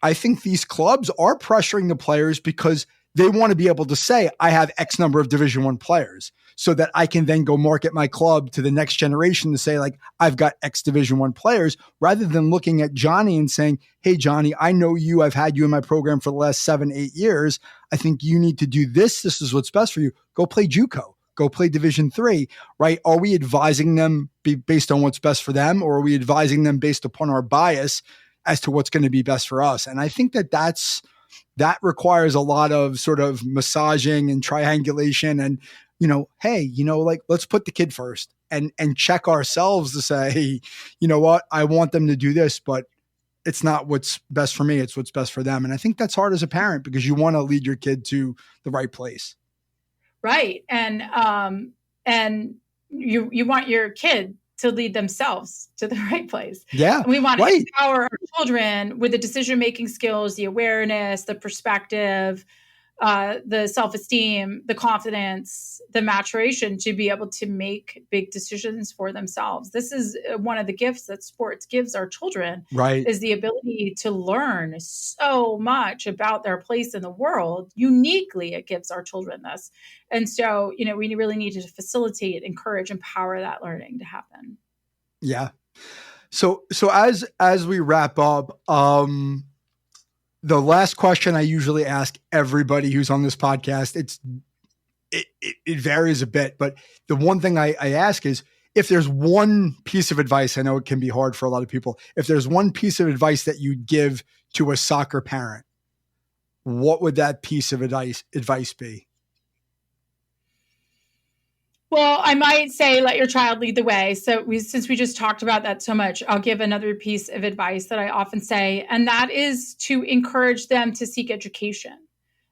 I think these clubs are pressuring the players because they want to be able to say, I have X number of Division I players, so that I can then go market my club to the next generation to say, like, I've got X Division I players, rather than looking at Johnny and saying, hey, Johnny, I know you, I've had you in my program for the last 7-8 years. I think you need to do this. This is what's best for you. Go play JUCO, go play Division III, right? Are we advising them based on what's best for them, or are we advising them based upon our bias as to what's going to be best for us? And I think that requires a lot of sort of massaging and triangulation and, hey, let's put the kid first and check ourselves to say, hey, you know what? I want them to do this, but it's not what's best for me. It's what's best for them. And I think that's hard as a parent because you want to lead your kid to the right place. Right. And you want your kid to lead themselves to the right place. Yeah. And we want to empower our children with the decision-making skills, the awareness, the perspective, the self-esteem, the confidence, the maturation to be able to make big decisions for themselves. This is one of the gifts that sports gives our children, right? Is the ability to learn so much about their place in the world. Uniquely, it gives our children this. And so, we really need to facilitate, encourage, empower that learning to happen. Yeah. So as we wrap up, the last question I usually ask everybody who's on this podcast, it varies a bit, but the one thing I ask is, if there's one piece of advice, I know it can be hard for a lot of people, if there's one piece of advice that you'd give to a soccer parent, what would that piece of advice be? Well, I might say, let your child lead the way. So since we just talked about that so much, I'll give another piece of advice that I often say, and that is to encourage them to seek education.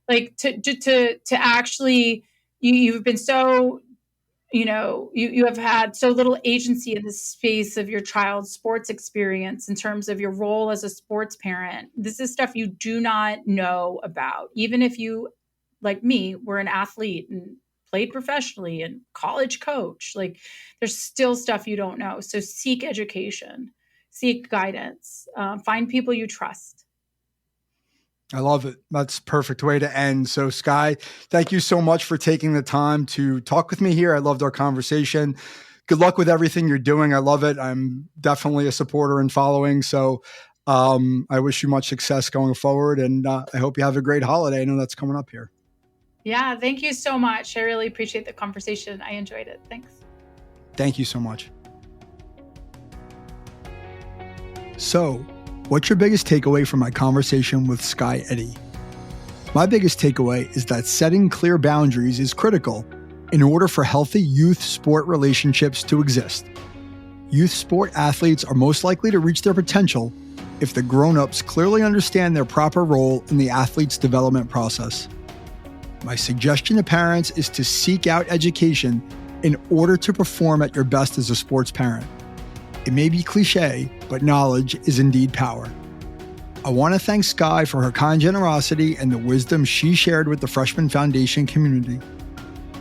Like to actually, you've been so, you have had so little agency in the space of your child's sports experience in terms of your role as a sports parent. This is stuff you do not know about, even if you, like me, were an athlete and played professionally and college coach. Like, there's still stuff you don't know. So seek education, seek guidance, find people you trust. I love it. That's a perfect way to end. So Skye, thank you so much for taking the time to talk with me here. I loved our conversation. Good luck with everything you're doing. I love it. I'm definitely a supporter and following. So I wish you much success going forward. And I hope you have a great holiday. I know that's coming up here. Yeah, thank you so much. I really appreciate the conversation. I enjoyed it. Thanks. Thank you so much. So, what's your biggest takeaway from my conversation with Skye Eddy? My biggest takeaway is that setting clear boundaries is critical in order for healthy youth sport relationships to exist. Youth sport athletes are most likely to reach their potential if the grown-ups clearly understand their proper role in the athlete's development process. My suggestion to parents is to seek out education in order to perform at your best as a sports parent. It may be cliche, but knowledge is indeed power. I want to thank Skye for her kind generosity and the wisdom she shared with the Freshman Foundation community.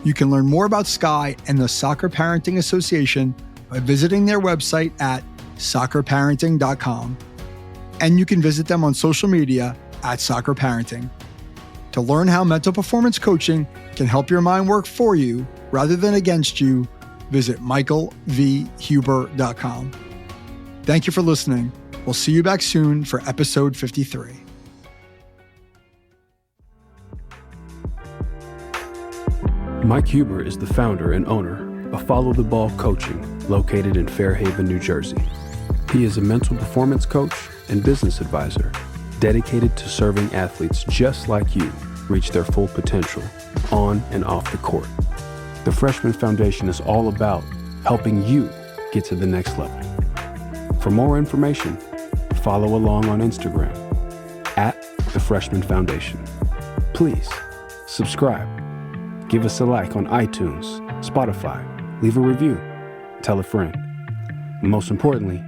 You can learn more about Skye and the Soccer Parenting Association by visiting their website at soccerparenting.com. And you can visit them on social media at Soccer Parenting. To learn how mental performance coaching can help your mind work for you rather than against you, visit michaelvhuber.com. Thank you for listening. We'll see you back soon for episode 53. Mike Huber is the founder and owner of Follow the Ball Coaching, located in Fairhaven, New Jersey. He is a mental performance coach and business advisor dedicated to serving athletes just like you reach their full potential on and off the court. The Freshman Foundation is all about helping you get to the next level. For more information, follow along on Instagram at the Freshman Foundation. Please subscribe, give us a like on iTunes, Spotify, leave a review, tell a friend. Most importantly,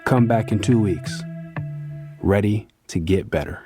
come back in 2 weeks, ready to get better.